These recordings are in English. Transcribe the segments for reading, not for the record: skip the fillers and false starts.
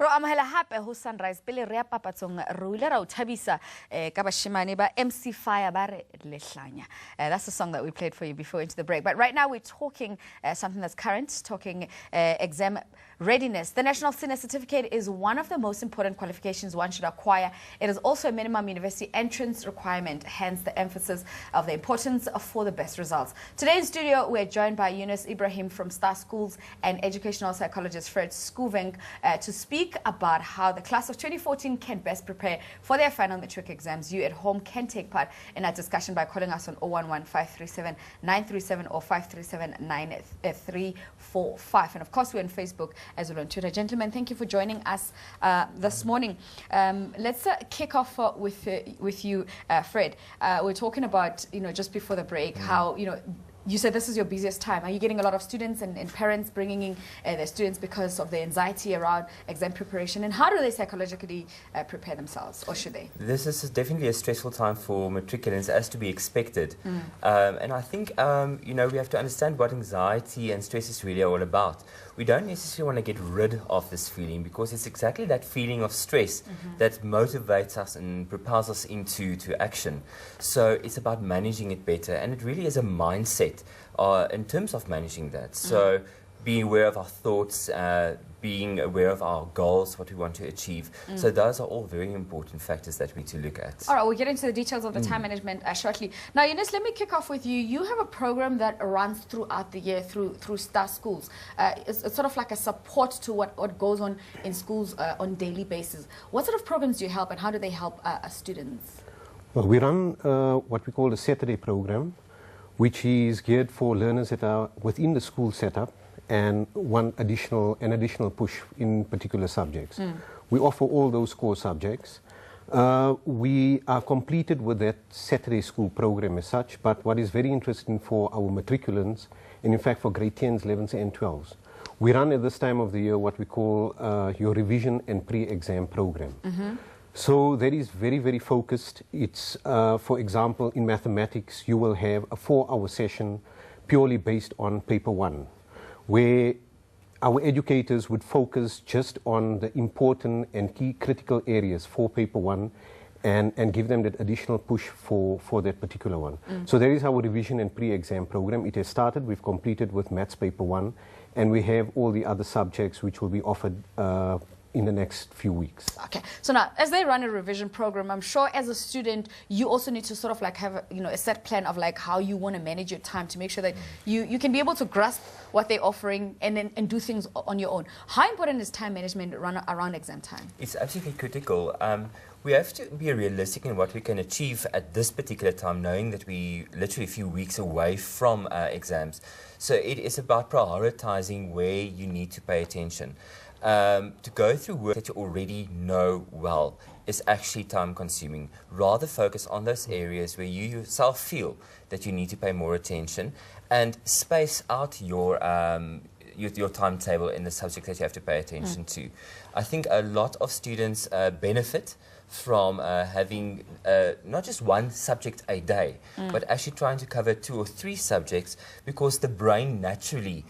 Ro amahela hape ho Sunrise pele re papatsong ro ile ra o thabisa ka bashimane ba MC Fire ba re lehlanya. That's the song that we played for you before into the break. But right now we're talking something that's current, talking exam readiness. The National Senior Certificate is one of the most important qualifications one should acquire. It is also a minimum university entrance requirement, hence the emphasis of the importance for the best results. Today in studio, we're joined by Yunus Ibrahim from Star Schools and educational psychologist Fred Schouwink to speak about how the class of 2014 can best prepare for their final matric exams. You at home can take part in that discussion by calling us on 011-537-937 or 537-9345. And of course, we're on Facebook as well on Twitter. Gentlemen, thank you for joining us this morning. Let's kick off with you, Fred. We're talking about, just before the break, how, you said this is your busiest time. Are you getting a lot of students and parents bringing in their students because of the anxiety around exam preparation? And how do they psychologically prepare themselves, or should they? This is definitely a stressful time for matriculants, as to be expected. And I think, we have to understand what anxiety and stress is really all about. We don't necessarily want to get rid of this feeling, because it's exactly that feeling of stress that motivates us and propels us into action. So it's about managing it better, and it really is a mindset in terms of managing that. So being aware of our thoughts, being aware of our goals, what we want to achieve. So those are all very important factors that we need to look at. All right, we'll get into the details of the time management shortly. Now, Yunus, let me kick off with you. You have a program that runs throughout the year through Star Schools. It's sort of like a support to what goes on in schools on a daily basis. What sort of programs do you help, and how do they help students? Well, we run what we call the Saturday program, which is geared for learners that are within the school setup and want an additional push in particular subjects. We offer all those core subjects. We are completed with that Saturday school program as such, but what is very interesting for our matriculants, and in fact for grade 10s, 11s and 12s, we run at this time of the year what we call your revision and pre-exam program. So that is very, very focused. It's, for example, in mathematics, you will have a 4-hour session purely based on paper 1, where our educators would focus just on the important and key critical areas for paper 1 and give them that additional push for that particular one. So there is our revision and pre-exam program. It has started. We've completed with maths paper 1, and we have all the other subjects which will be offered in the next few weeks. Okay, so now as they run a revision program, I'm sure as a student you also need to sort of like have a set plan of like how you want to manage your time to make sure that you can be able to grasp what they're offering and do things on your own. How important is time management around exam time? It's absolutely critical. We have to be realistic in what we can achieve at this particular time, knowing that we literally a few weeks away from exams. So it is about prioritizing where you need to pay attention. To go through work that you already know well is actually time consuming. Rather focus on those areas where you yourself feel that you need to pay more attention, and space out your timetable in the subject that you have to pay attention to. I think a lot of students benefit from having not just one subject a day, but actually trying to cover 2 or 3 subjects, because the brain naturally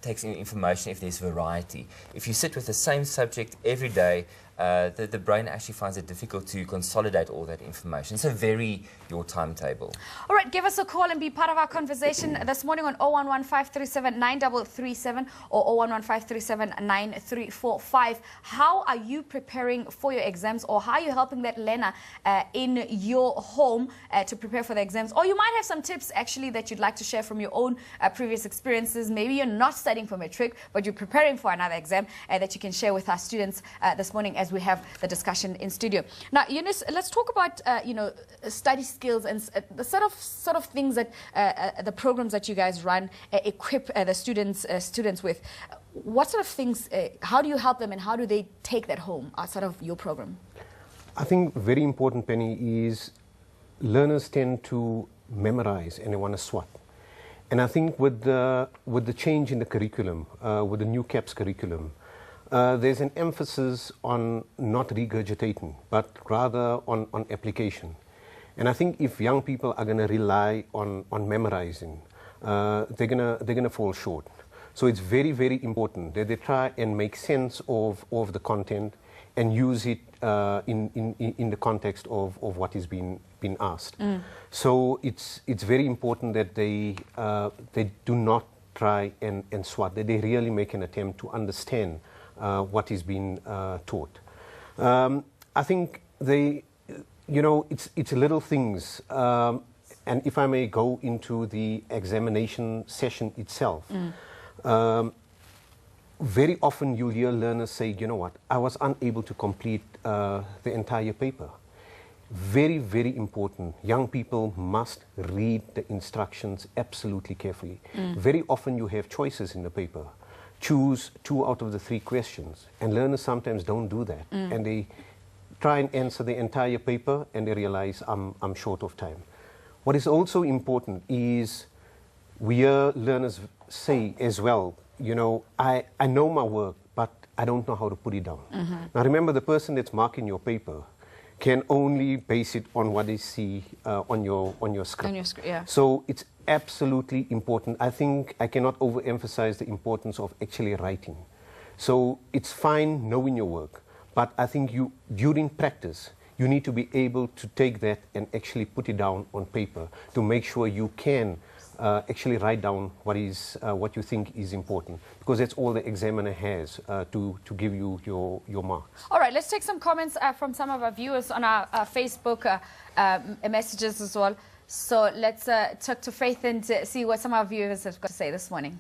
takes in information if there's variety. If you sit with the same subject every day, the brain actually finds it difficult to consolidate all that information. So vary your timetable. All right, give us a call and be part of our conversation this morning on 011-537-9337 or 011-537-9345. How are you preparing for your exams, or how are you helping that learner in your home to prepare for the exams? Or you might have some tips actually that you'd like to share from your own previous experiences. Maybe you're not studying for matric, but you're preparing for another exam that you can share with our students this morning as we have the discussion in studio. Now, Yunus, let's talk about study skills and the sort of things that the programs that you guys run equip the students with. What sort of things? How do you help them, and how do they take that home outside of your program? I think very important, Penny, is learners tend to memorize and they want to swat. And I think with the change in the curriculum, with the new CAPS curriculum, there's an emphasis on not regurgitating, but rather on application. And I think if young people are going to rely on memorizing, they're gonna fall short. So it's very, very important that they try and make sense of the content and use it in the context of what is being asked. So it's very important that they do not try and swat, that they really make an attempt to understand what is being taught. I think it's little things, and if I may go into the examination session itself, very often you'll hear learners say, you know what, I was unable to complete the entire paper. Very, very important. Young people must read the instructions absolutely carefully. Very often you have choices in the paper. Choose 2 out of the 3 questions. And learners sometimes don't do that. And they try and answer the entire paper and they realize I'm short of time. What is also important is we hear learners say as well, you know, I know my work, but I don't know how to put it down. Now remember, the person that's marking your paper can only base it on what they see on your script. On your script, yeah. So it's absolutely important. I think I cannot overemphasize the importance of actually writing. So it's fine knowing your work, but I think during practice, you need to be able to take that and actually put it down on paper to make sure you can actually write down what you think is important, because that's all the examiner has to give you your marks. All right, let's take some comments from some of our viewers on our Facebook messages as well. So let's talk to Faith and see what some of our viewers have got to say this morning.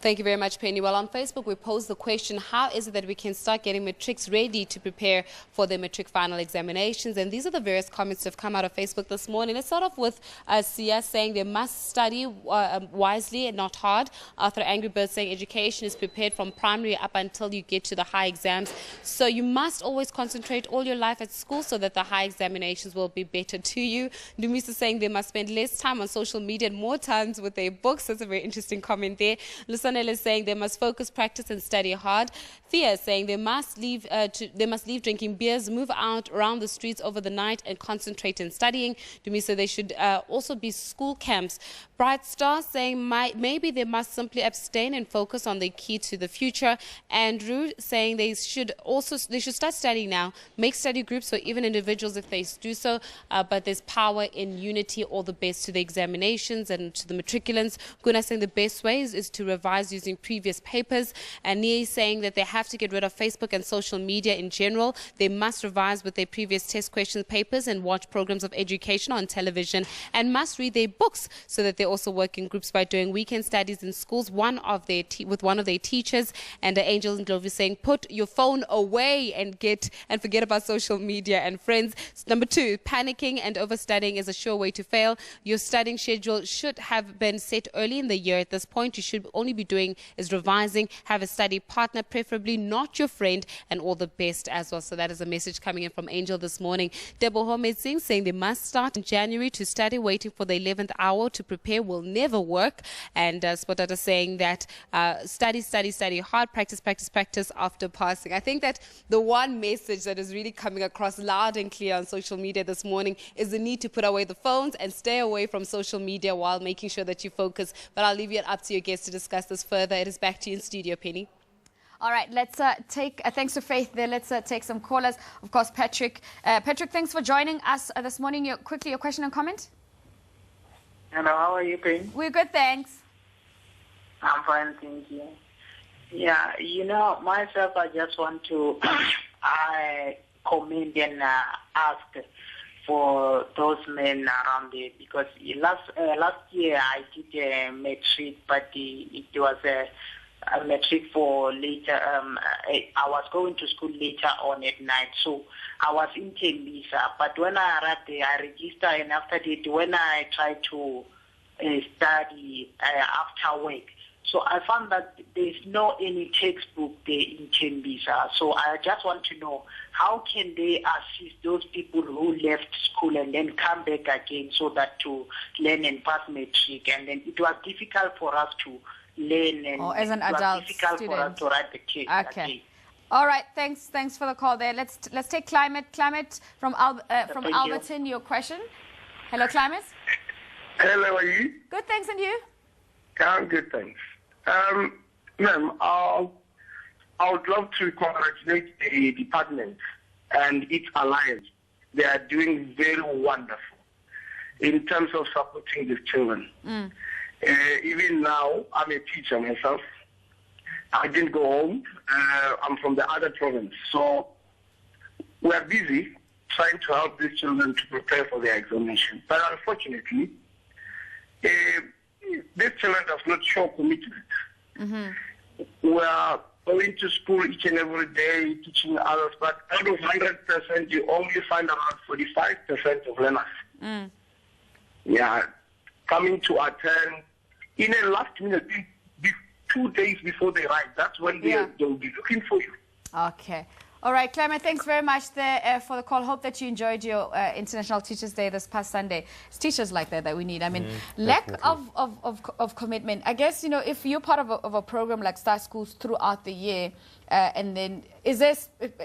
Thank you very much, Penny. Well, on Facebook, we posed the question, how is it that we can start getting matrics ready to prepare for their matric final examinations? And these are the various comments that have come out of Facebook this morning. Let's start off with Sia saying they must study wisely and not hard. Arthur Angry Bird saying education is prepared from primary up until you get to the high exams. So you must always concentrate all your life at school so that the high examinations will be better to you. Dumisa saying they must spend less time on social media and more times with their books. That's a very interesting comment there. Sanel is saying they must focus, practice, and study hard. Thea is saying they must leave drinking beers, move out around the streets over the night, and concentrate in studying. Dumisa, they should also be school camps. Bright Star saying maybe they must simply abstain and focus on the key to the future. Andrew saying they should start studying now, make study groups or even individuals if they do so. But there's power in unity. All the best to the examinations and to the matriculants. Guna saying the best ways is to revise using previous papers. And Nia is saying that they have to get rid of Facebook and social media in general. They must revise with their previous test question papers and watch programs of education on television, and must read their books so that they also work in groups by doing weekend studies in schools with one of their teachers. And Angel and Glover saying put your phone away and forget about social media and friends. Number 2, panicking and overstudying is a sure way to fail. Your studying schedule should have been set early in the year. At this point, you should only be doing is revising. Have a study partner, preferably not your friend, and all the best as well. So that is a message coming in from Angel this morning. Deborah Homed Singh saying they must start in January to study. Waiting for the 11th hour to prepare will never work. And Spotata saying that study hard, practice after passing. I think that the one message that is really coming across loud and clear on social media this morning is the need to put away the phones and stay away from social media while making sure that you focus. But I'll leave it up to your guests to discuss this further. It is back to you in studio, Penny. All right, let's take, thanks to Faith there, let's take some callers. Of course, Patrick. Patrick, thanks for joining us this morning. Quickly, your question and comment? Hello, how are you, Penny? We're good, thanks. I'm fine, thank you. Yeah, you know, myself, I just want to commend and ask for those men around there, because last year I did a matric, but it was a matric for later. I was going to school later on at night, so I was in Tembisa. But when I arrived there, I registered, and after that, when I tried to study after work, so I found that there's no any textbook there in Tembisa. So I just want to know, how can they assist those people who left school and then come back again so that to learn and pass matric? And then it was difficult for us to learn, and as an adult difficult student for us to write the case. Okay. All right, thanks for the call there. Let's take Climate from Alberton. Your question. Hello, Climate. Hello, how are you? Good, thanks, and you? Yeah, good, thanks. Ma'am, I would love to congratulate the department and its alliance. They are doing very wonderful in terms of supporting these children. Even now, I'm a teacher myself. I didn't go home. I'm from the other province. So we are busy trying to help these children to prepare for their examination. But unfortunately, these children have not shown commitment. We are going to school each and every day, teaching others, but out of 100%, you only find around 45% of learners. Yeah, coming to attend in a last minute, 2 days before they arrive. That's when they will be looking for you. Okay. All right, Clement, thanks very much there for the call. Hope that you enjoyed your International Teachers' Day this past Sunday. It's teachers like that we need. I mean, lack of commitment. I guess, you know, if you're part of a program like Start Schools throughout the year, and then is there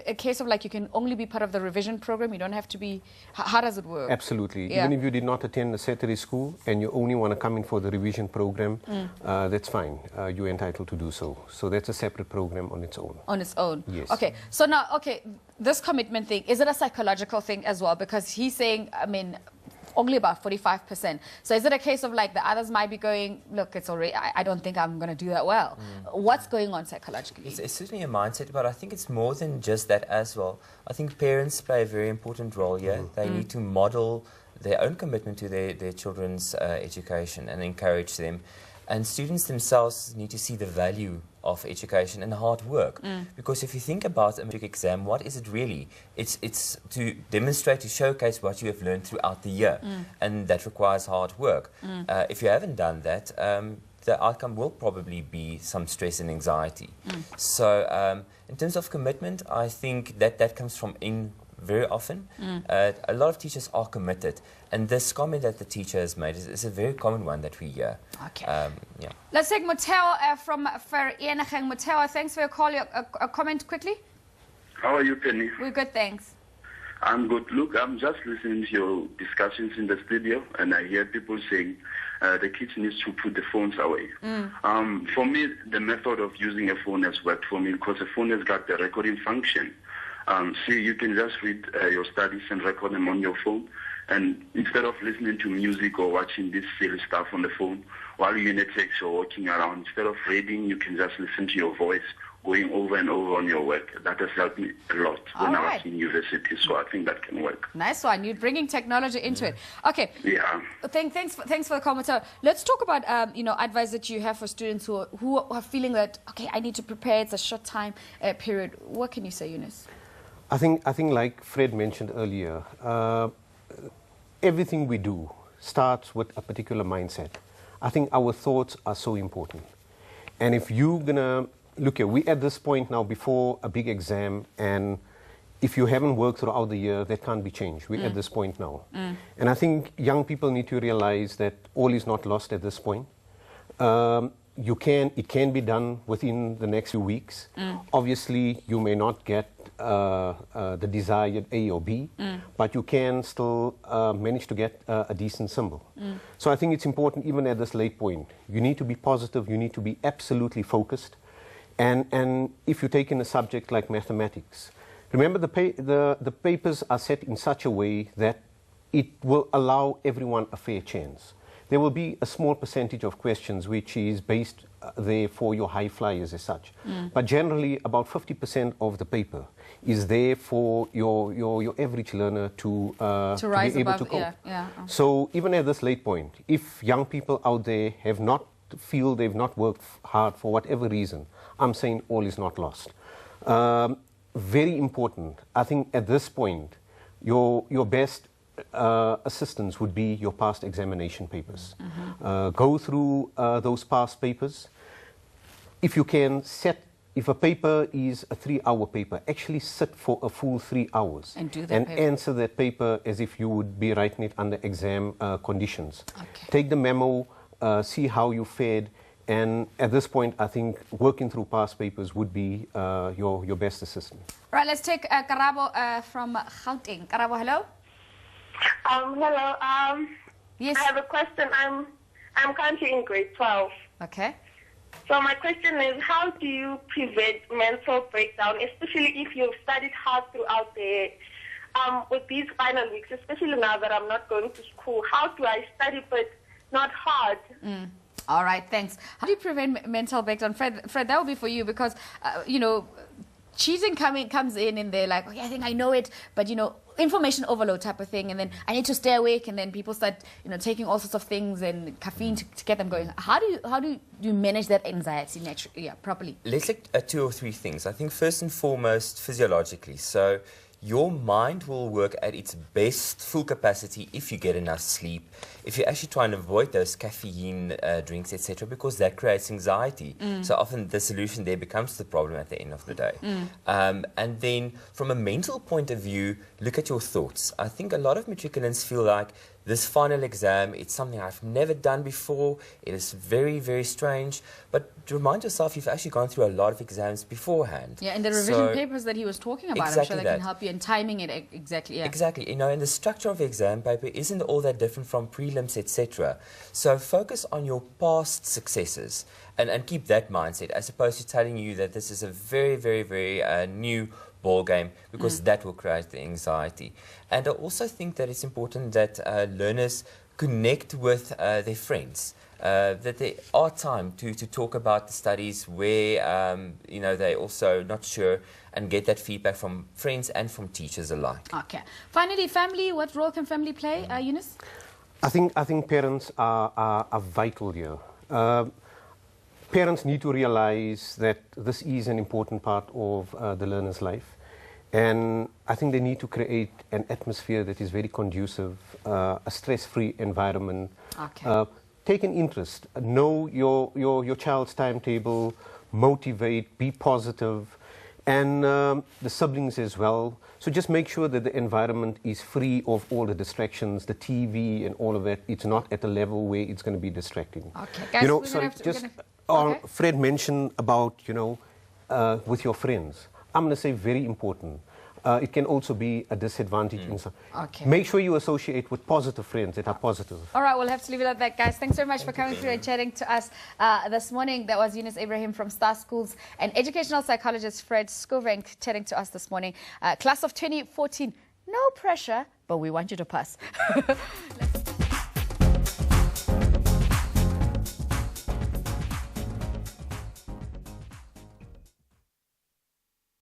a case of like you can only be part of the revision program? You don't have to be... How does it work? Absolutely. Even if you did not attend the Saturday school and you only want to come in for the revision program, that's fine. You're entitled to do so. So that's a separate program on its own. On its own? Yes. Okay. So now, this commitment thing, is it a psychological thing as well? Because he's saying, I mean, only about 45%. So is it a case of like the others might be going, look, it's already, I don't think I'm going to do that well. What's going on psychologically? It's certainly a mindset, but I think it's more than just that as well. I think parents play a very important role here. They need to model their own commitment to their children's education and encourage them. And students themselves need to see the value of education and hard work. Because if you think about a matric exam, what is it really? It's to demonstrate, to showcase what you have learned throughout the year. And that requires hard work. If you haven't done that, the outcome will probably be some stress and anxiety. So in terms of commitment, I think that comes from very often. A lot of teachers are committed, and this comment that the teacher has made is a very common one that we hear. Okay. Yeah. Let's take Mateo from Vereniging. Mateo, thanks for your call. A comment quickly? How are you, Penny? We're good, thanks. I'm good. Look, I'm just listening to your discussions in the studio, and I hear people saying the kids need to put the phones away. For me, the method of using a phone has worked for me because a phone has got the recording function. See, you can just read your studies and record them on your phone. And instead of listening to music or watching this silly stuff on the phone while you're in a taxi or walking around, instead of reading, you can just listen to your voice going over and over on your work. That has helped me a lot when I was in university, so I think that can work. Nice one. You're bringing technology into it. Okay. Yeah. Thanks for the comment. Let's talk about advice that you have for students who are feeling that, okay, I need to prepare. It's a short time period. What can you say, Eunice? I think like Fred mentioned earlier, everything we do starts with a particular mindset. I think our thoughts are so important. And if you're going to look at, we're at this point now before a big exam, and if you haven't worked throughout the year, that can't be changed. We're at this point now. And I think young people need to realize that all is not lost at this point. It can be done within the next few weeks. Obviously, you may not get the desired A or B, but you can still manage to get a decent symbol. So I think it's important, even at this late point, you need to be positive, you need to be absolutely focused. And if you take in a subject like mathematics, remember the papers are set in such a way that it will allow everyone a fair chance. There will be a small percentage of questions which is based there for your high flyers as such. But generally, about 50% of the paper is there for your average learner to rise be able above, to cope. Yeah. So even at this late point, if young people out there feel they've not worked hard for whatever reason, I'm saying all is not lost. Very important, I think at this point, your best assistance would be your past examination papers. Go through those past papers. If you can if a paper is a 3-hour paper, actually sit for a full 3 hours and do that answer that paper as if you would be writing it under exam conditions. Okay. Take the memo, see how you fared, and at this point, I think working through past papers would be your best assistance. Right, let's take Karabo from Gauteng. Karabo, hello? Hello. Yes. I have a question. I'm currently in grade 12. Okay. So my question is, how do you prevent mental breakdown, especially if you've studied hard throughout the year? With these final weeks, especially now that I'm not going to school, how do I study but not hard? All right, thanks. How do you prevent mental breakdown? Fred, that will be for you because, you know, cheating comes in there like, okay, I think I know it, but, you know, information overload type of thing, and then I need to stay awake, and then people start, you know, taking all sorts of things and caffeine to get them going. How do you manage that anxiety properly? Let's look at 2 or 3 things. I think first and foremost, physiologically. So your mind will work at its best full capacity if you get enough sleep, if you actually try and avoid those caffeine drinks, etc., because that creates anxiety. So often the solution there becomes the problem at the end of the day. And then from a mental point of view, look at your thoughts. I think a lot of matriculants feel like this final exam, it's something I've never done before. It is very, very strange. But remind yourself, you've actually gone through a lot of exams beforehand. Yeah, and the revision papers that he was talking about, exactly I'm sure they can help you in timing it exactly. Yeah. Exactly. You know, and the structure of the exam paper isn't all that different from prelims, etc. So focus on your past successes and keep that mindset, as opposed to telling you that this is a very, very, very new ball game, because that will create the anxiety. And I also think that it's important that learners connect with their friends, that there are time to talk about the studies where you know, they're also not sure, and get that feedback from friends and from teachers alike. Okay. Finally, family. What role can family play, Eunice? I think parents are vital here. Parents need to realize that this is an important part of the learner's life. And I think they need to create an atmosphere that is very conducive, a stress-free environment. Okay. Take an interest, know your child's timetable, motivate, be positive, and the siblings as well. So just make sure that the environment is free of all the distractions, the TV and all of that. It's not at a level where it's going to be distracting. Okay, guys, you know, Fred mentioned about, you know, with your friends. I'm going to say very important. It can also be a disadvantage in some. Okay. Make sure you associate with positive friends that are positive. All right, we'll have to leave it at that, guys. Thanks very much for coming through and chatting to us this morning. That was Eunice Ibrahim from Star Schools and educational psychologist Fred Schouwink chatting to us this morning. Class of 2014, no pressure, but we want you to pass.